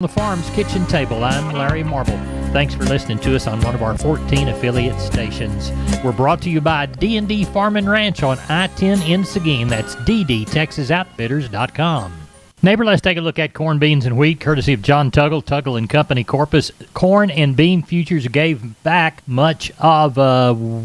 The Farm's Kitchen Table. I'm Larry Marble. Thanks for listening to us on one of our 14 affiliate stations. We're brought to you by D&D Farm and Ranch on I-10 in Seguin. That's ddtexasoutfitters.com. Neighbor, let's take a look at corn, beans, and wheat, courtesy of John Tuggle and Company, Corpus. Corn and bean futures gave back much of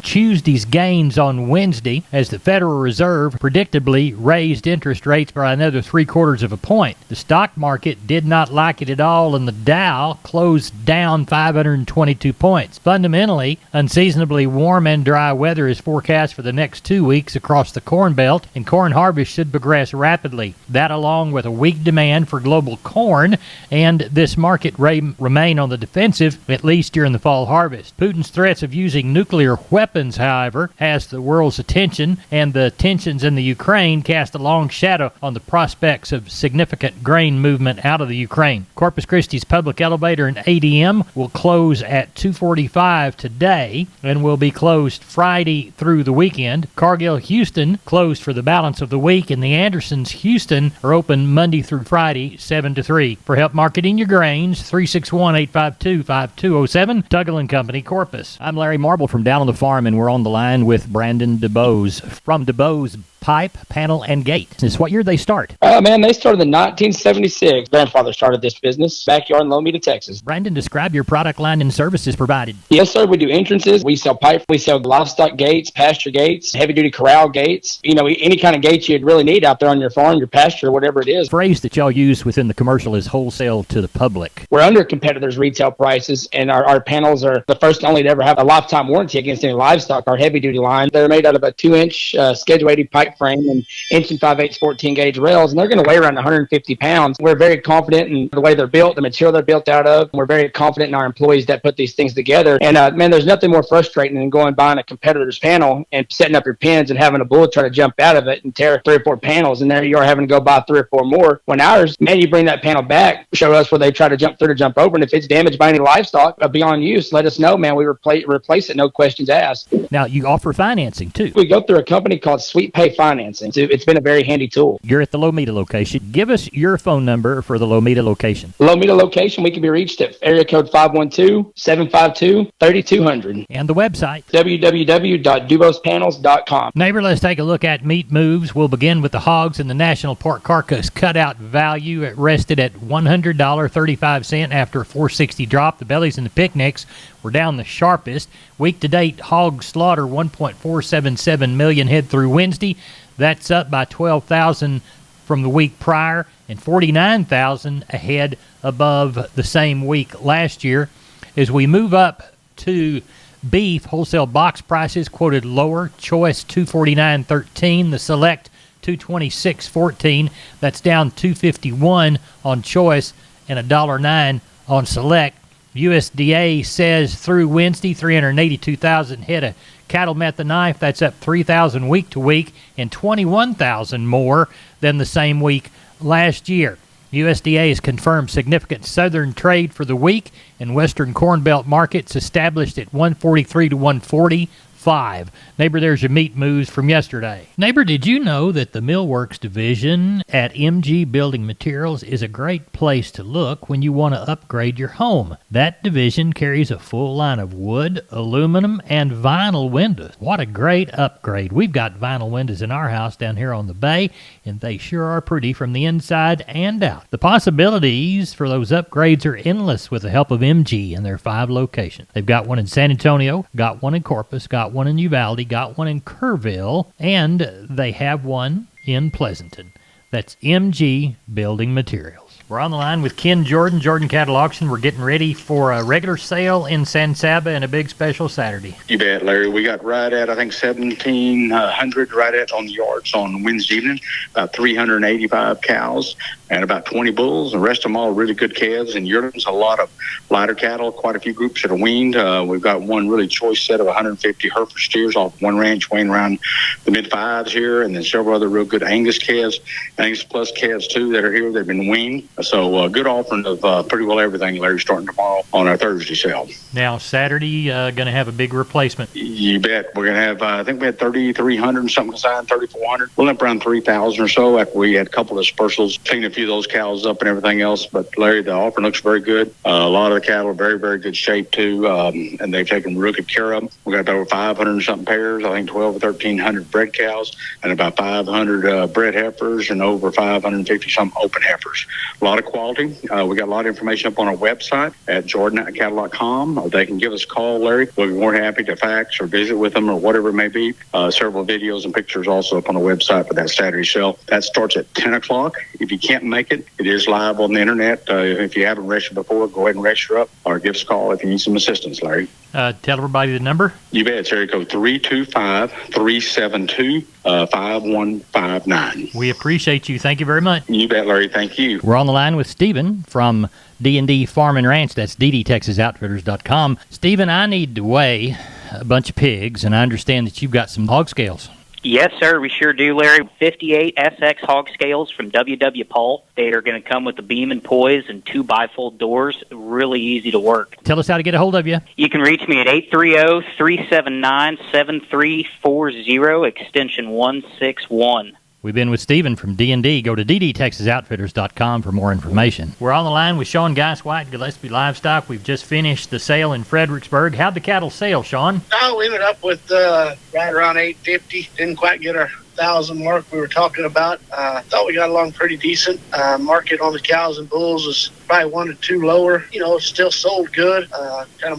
Tuesday's gains on Wednesday as the Federal Reserve predictably raised interest rates by another 3/4 of a point. The stock market did not like it at all, and the Dow closed down 522 points. Fundamentally, unseasonably warm and dry weather is forecast for the next 2 weeks across the Corn Belt, and corn harvest should progress rapidly. That, along with a weak demand for global corn, and this market remain on the defensive, at least during the fall harvest. Putin's threats of using nuclear weapons, however, has the world's attention, and the tensions in the Ukraine cast a long shadow on the prospects of significant grain movement out of the Ukraine. Corpus Christi's public elevator and ADM will close at 2:45 today and will be closed Friday through the weekend. Cargill Houston closed for the balance of the week, and the Andersons Houston are open Monday through Friday, 7 to 3. For help marketing your grains, 361-852-5207, Tuggle & Company, Corpus. I'm Larry Marble from down on the farm, and we're on the line with Brandon DeBose from DeBose Pipe, Panel, and Gate. This, what year did they start? Man, they started in 1976. Grandfather started this business, backyard in Lomita, Texas. Brandon, describe your product line and services provided. Yes, sir. We do entrances. We sell pipe. We sell livestock gates, pasture gates, heavy-duty corral gates. You know, any kind of gates you'd really need out there on your farm, your pasture, whatever it is. The phrase that y'all use within the commercial is wholesale to the public. We're under competitors' retail prices, and our panels are the first and only to ever have a lifetime warranty against any livestock. Our heavy-duty line, they're made out of a 2-inch Schedule 80 pipe frame and 1 5/8 14-gauge rails, and they're going to weigh around 150 pounds. We're very confident in the way they're built, the material they're built out of. We're very confident in our employees that put these things together. And, man, there's nothing more frustrating than going buying a competitor's panel and setting up your pins and having a bull try to jump out of it and tear 3 or 4 panels, and there you are having to go buy 3 or 4 more. When ours, man, you bring that panel back, show us where they try to jump through to jump over, and if it's damaged by any livestock beyond use, let us know, man. We replace it, no questions asked. Now, you offer financing, too. We go through a company called Sweet Pay Financing. It's been a very handy tool. You're at the Lomita location. Give us your phone number for the Lomita location. Lomita location, we can be reached at area code 512-752-3200. And the website? www.dubospanels.com. Neighbor, let's take a look at meat moves. We'll begin with the hogs and the National Pork Carcass cutout value. It rested at $100.35 after a $4.60 drop. The bellies and the picnics were down the sharpest. Week-to-date hog slaughter, 1.477 million head through Wednesday. That's up by 12,000 from the week prior and 49,000 ahead above the same week last year. As we move up to beef, wholesale box prices quoted lower. Choice $249.13, the Select $226.14. That's down $251 on Choice and $1.09 on Select. USDA says through Wednesday, 382,000 head of cattle met the knife. That's up 3,000 week to week and 21,000 more than the same week last year. USDA has confirmed significant southern trade for the week, and Western Corn Belt markets established at 143 to 145. Neighbor, there's your meat moves from yesterday. Neighbor, did you know that the Millworks division at MG Building Materials is a great place to look when you want to upgrade your home? That division carries a full line of wood, aluminum, and vinyl windows. What a great upgrade. We've got vinyl windows in our house down here on the bay, and they sure are pretty from the inside and out. The possibilities for those upgrades are endless with the help of MG and their 5 locations. They've got one in San Antonio, got one in Corpus, got one in Uvalde, got one in Kerrville, and they have one in Pleasanton. That's MG Building Materials. We're on the line with Ken Jordan, Jordan Cattle Auction. We're getting ready for a regular sale in San Saba and a big special Saturday. You bet, Larry. We got right at, I think, 1,700 right at on the yards on Wednesday evening. About 385 cows and about 20 bulls. The rest of them all really good calves and yearlings. A lot of lighter cattle, quite a few groups that are weaned. We've got one really choice set of 150 Hereford steers off one ranch weighing around the mid-5s here, and then several other real good Angus calves, Angus Plus calves, too, that are here. They've been weaned. So good offering of pretty well everything, Larry, starting tomorrow on our Thursday sale. Now, Saturday, going to have a big replacement. You bet. We're going to have, I think we had 3,300 and something consigned, 3,400. We'll end up around 3,000 or so after we had a couple of dispersals, cleaned a few few of those cows up and everything else. But Larry, the offering looks very good. A lot of the cattle are very, very good shape too, and they've taken real good care of them. We got over 500 and something pairs. I think 12 or 1300 bred cows, and about 500 bred heifers, and over 550 some open heifers. A lot of quality. We got a lot of information up on our website at jordan@cattle.com. Or they can give us a call, Larry. We'll be more happy to fax or visit with them or whatever it may be. Several videos and pictures also up on the website for that Saturday sale. That starts at 10 o'clock. If you can't make it, it is live on the internet. If you haven't registered before, go ahead and register up or give us a call if you need some assistance, Larry. Tell everybody the number. You bet. It's area code 325-372-5159. We appreciate you. Thank you very much. You bet, Larry. Thank you. We're on the line with Stephen from D&D Farm and Ranch. That's ddtexasoutfitters.com. Stephen, I need to weigh a bunch of pigs, and I understand that you've got some hog scales. Yes, sir, we sure do, Larry. 58 SX hog scales from W.W. Paul. They are going to come with a beam and poise and 2 bifold doors. Really easy to work. Tell us how to get a hold of you. You can reach me at 830-379-7340, extension 161. We've been with Stephen from D&D. Go to ddtexasoutfitters.com for more information. We're on the line with Sean Geiswhite, Gillespie Livestock. We've just finished the sale in Fredericksburg. How'd the cattle sell, Sean? Oh, we ended up with right around 850. Didn't quite get our 1,000 mark we were talking about. Thought we got along pretty decent. Market on the cows and bulls was probably 1 to 2 lower. It still sold good.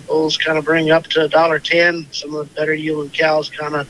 Bulls bring up to $1.10. Some of the better yielding cows up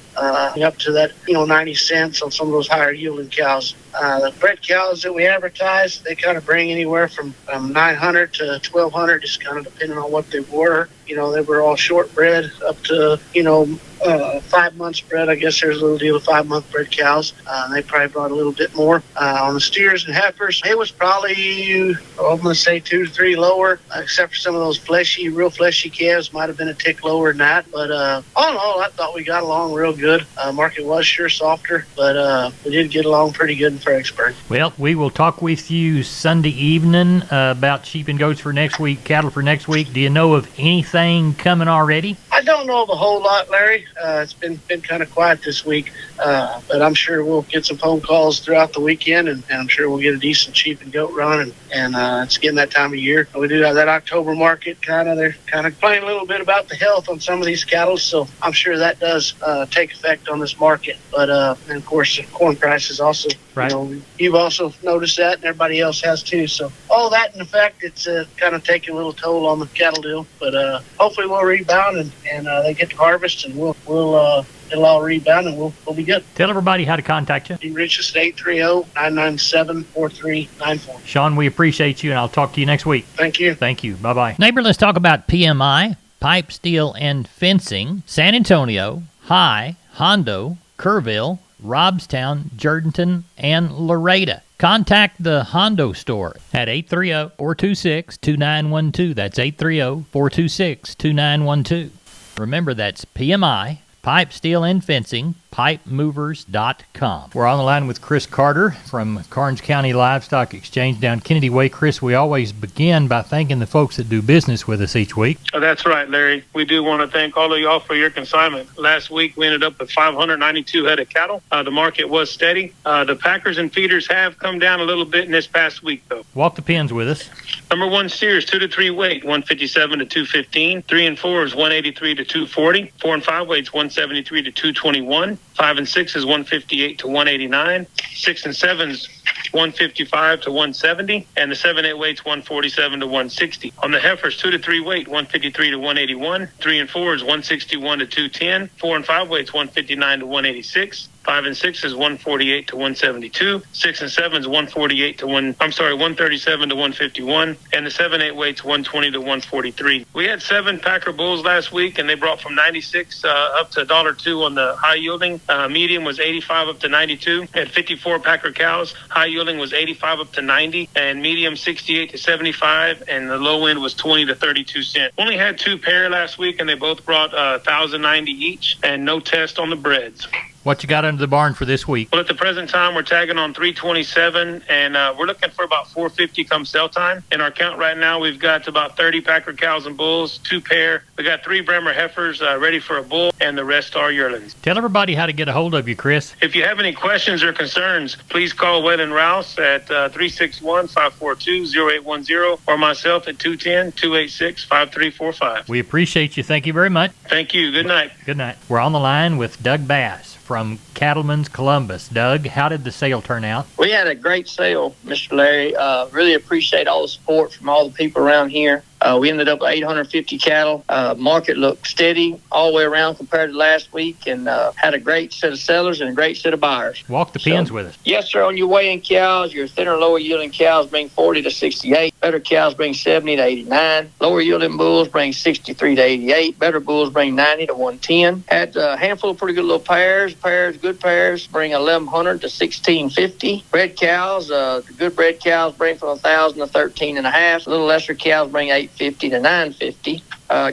to that 90 cents on some of those higher yielding cows. The bred cows that we advertise, they bring anywhere from 900 to 1,200, just depending on what they were. They were all short bred up to 5 months bred. I guess there's a little deal of 5-month bred cows. They probably brought a little bit more. On the steers and heifers, it was probably, I'm going to say 2 to 3 lower, except for some of those real fleshy calves might have been a tick lower than that. But all in all, I thought we got along real good. Market was sure softer, but we did get along pretty good in Fredericksburg. Well, we will talk with you Sunday evening about sheep and goats for next week, cattle for next week. Do you know of anything coming already? I don't know of a whole lot, Larry. It's been kind of quiet this week, but I'm sure we'll get some phone calls throughout the weekend, and I'm sure we'll get a decent sheep and goat run, and it's getting that time of year. We do have that October market. They're playing a little bit about the health on some of these cattle, so I'm sure that does take effect on this market. But and of course, the corn prices also. Right. You've also noticed that, and everybody else has too. So all that in effect, it's taking a little toll on the cattle deal. But hopefully we'll rebound, and they get to harvest, and it'll all rebound, and we'll be good. Tell everybody how to contact you. You can reach us at 830-997-4394. Sean, we appreciate you, and I'll talk to you next week. Thank you. Thank you. Bye-bye. Neighbor, let's talk about PMI, Pipe, Steel, and Fencing, San Antonio, High, Hondo, Kerrville, Robstown, Jourdanton, and Laredo. Contact the Hondo store at 830-426-2912. That's 830-426-2912. Remember, that's PMI, Pipe, Steel, and Fencing, pipemovers.com. We're on the line with Chris Carter from Karnes County Livestock Exchange down Kennedy Way. Chris, we always begin by thanking the folks that do business with us each week. Oh, that's right, Larry. We do want to thank all of y'all for your consignment. Last week, we ended up with 592 head of cattle. The market was steady. The packers and feeders have come down a little bit in this past week, though. Walk the pins with us. Number 1 steers, 2 to 3 weight, 157 to 215. 3 and 4 is 183 to 240. 4 and 5 weights, 173 to 221. 5 and 6 is 158 to 189. 6 and 7 is 155 to 170, and the 7/8 weight's 147 to 160. On the heifers, 2 to 3 weight, 153 to 181. 3 and 4 is 161 to 210. 4 and 5 weights, 159 to 186. 5 and 6 is 148 to 172. 6 and 7 is 137 to 151, and the 7/8 weight's 120 to 143. We had 7 Packer bulls last week, and they brought from 96 up to $1.02 on the high yielding. Medium was 85 up to 92. Had 54 Packer cows. High yielding was 85 up to 90, and medium 68 to 75, and the low end was 20 to 32 cents. Only had 2 pair last week, and they both brought 1,090 each, and no test on the breds. What you got under the barn for this week? Well, at the present time, we're tagging on 327, and we're looking for about 450 come sale time. In our count right now, we've got about 30 Packer cows and bulls, 2 pair. We got 3 Bremer heifers ready for a bull, and the rest are yearlings. Tell everybody how to get a hold of you, Chris. If you have any questions or concerns, please call Waylon Rouse at 361-542-0810 or myself at 210-286-5345. We appreciate you. Thank you very much. Thank you. Good night. Good night. We're on the line with Doug Bass from Cattleman's Columbus. Doug, how did the sale turn out? We had a great sale, Mr. Larry. Really appreciate all the support from all the people around here. We ended up with 850 cattle. Market looked steady all the way around compared to last week, and had a great set of sellers and a great set of buyers. Walk the pens with us. Yes, sir. On your weighing cows, your thinner, lower yielding cows bring 40 to 68. Better cows bring 70 to 89. Lower yielding bulls bring 63 to 88. Better bulls bring 90 to 110. Had a handful of pretty good little pairs. Good pairs bring 1100 to 1650. Bred cows, the good bred cows bring from 1000 to 13 and a half. Little lesser cows bring 850 to 950.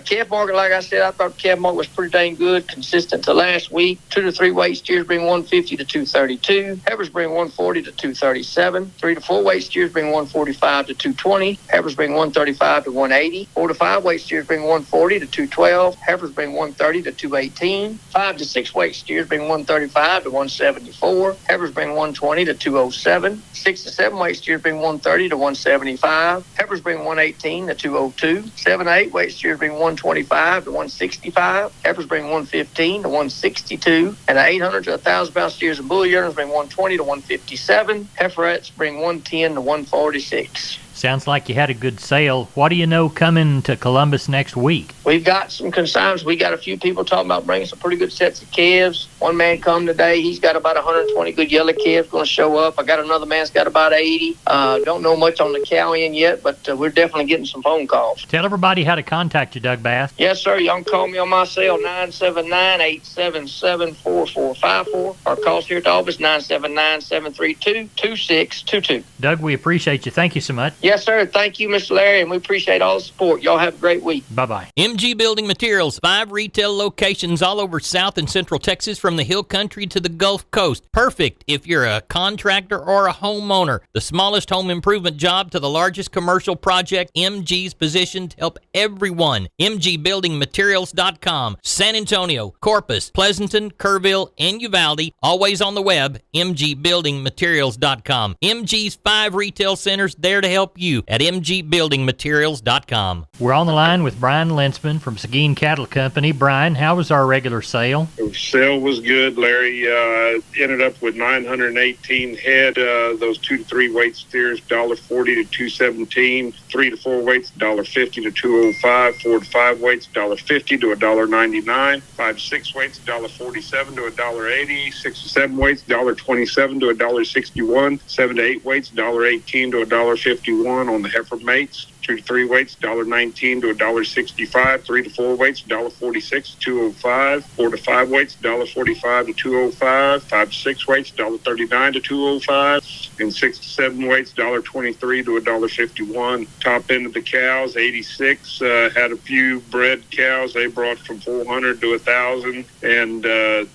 Calf market, like I said, I thought the calf market was pretty dang good, consistent to last week. 2 to 3 weight steers bring 150 to 232. Heifers bring 140 to 237. 3 to 4 weight steers bring 145 to 220. Heifers bring 135 to 180. 4 to 5 weight steers bring 140 to 212. Heifers bring 130 to 218. 5 to 6 weight steers bring 135 to 174. Heifers bring 120 to 207. 6 to 7 weight steers bring 130 to 175. Heifers bring 118 to 202. 7 to 8 weight steers bring 125 to 165. Heifers bring 115 to 162. And the 800 to 1,000 pound steers and bull yearlings bring 120 to 157. Heiferettes bring 110 to 146. Sounds like you had a good sale. What do you know coming to Columbus next week? We've got some consigns. We got a few people talking about bringing some pretty good sets of calves. One man come today. He's got about 120 good yellow calves going to show up. I got another man's got about 80. Don't know much on the cow end yet, but we're definitely getting some phone calls. Tell everybody how to contact you, Doug Bass. Yes, sir. Y'all can call me on my cell, 979-877-4454. Our calls here at the office, 979-732-2622. Doug, we appreciate you. Thank you so much. Yes, sir. Thank you, Mr. Larry, and we appreciate all the support. Y'all have a great week. Bye-bye. MG Building Materials, 5 retail locations all over South and Central Texas from the Hill Country to the Gulf Coast. Perfect if you're a contractor or a homeowner. The smallest home improvement job to the largest commercial project, MG's positioned to help everyone. MGBuildingMaterials.com. San Antonio, Corpus, Pleasanton, Kerrville, and Uvalde. Always on the web, MGBuildingMaterials.com. MG's 5 retail centers there to help you at mgbuildingmaterials.com. We're on the line with Brian Lensman from Seguin Cattle Company. Brian, how was our regular sale? The sale was good, Larry. Ended up with 918 head. Those 2 to 3 weight steers, $1.40 to $2.17. 3 to 4 weights, $1.50 to $2.05. 4 to 5 weights, $1.50 to $1.99. 5 to 6 weights, $1.47 to $1.80. 6 to 7 weights, $1.27 to $1.61. 7 to 8 weights, $1.18 to $1.51 on the heifer mates. 2 to 3 weights, $1.19 to $1.65. 3 to 4 weights, $1.46 to $2.05. 4 to 5 weights, $1.45 to $2.05. 5 to 6 weights, $1.39 to $2.05. And 6 to 7 weights, $1.23 to $1.51. Top end of the cows, 86. Had a few bred cows. They brought from 400 to 1,000. And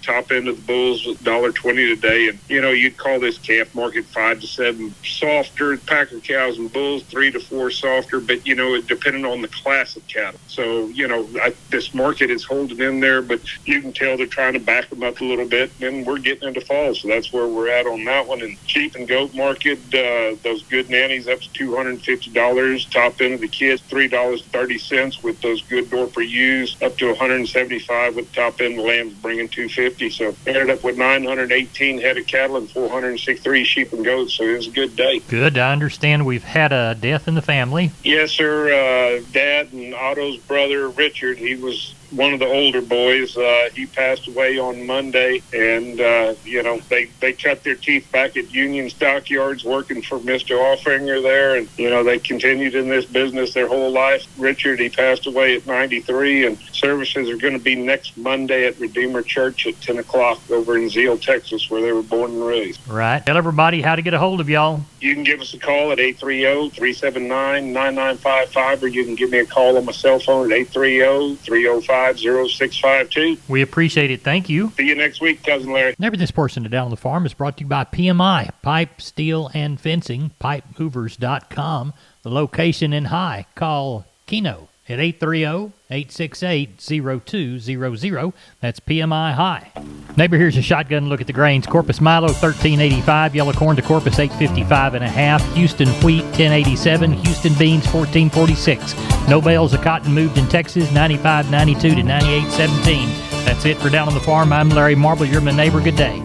top end of the bulls, $1.20 today. And, you know, you'd call this calf market 5 to 7 softer. Packer cows and bulls, 3 to 4 softer. But, you know, it depending on the class of cattle. So, you know, this market is holding in there, but you can tell they're trying to back them up a little bit. And we're getting into fall, so that's where we're at on that one. And sheep and goat market, those good nannies up to $250. Top end of the kids, $3.30 with those good Dorper ewes, up to $175 with top end lambs bringing $250. So ended up with 918 head of cattle and 463 sheep and goats. So it was a good day. Good. I understand we've had a death in the family. Yes, sir. Dad and Otto's brother, Richard, he was one of the older boys. He passed away on Monday, and, you know, they cut their teeth back at Union Stockyards working for Mr. Offinger there, and, you know, they continued in this business their whole life. Richard, he passed away at 93, and services are going to be next Monday at Redeemer Church at 10 o'clock over in Zeal, Texas, where they were born and raised. Right. Tell everybody how to get a hold of y'all. You can give us a call at 830-379-9955, or you can give me a call on my cell phone at 830-305 615-0652. We appreciate it. Thank you. See you next week, Cousin Larry. Never This Portion of Down on the Farm is brought to you by PMI, Pipe, Steel, and Fencing, pipemovers.com. The location in High. Call Keno at 830-868-0200. That's PMI High. Neighbor, here's a shotgun look at the grains. Corpus Milo, $13.85. Yellow corn to Corpus, $8.55.5. Houston wheat, $10.87. Houston beans, $14.46. No bales of cotton moved in Texas, $95.92 to $98.17. That's it for Down on the Farm. I'm Larry Marble. You're my neighbor. Good day.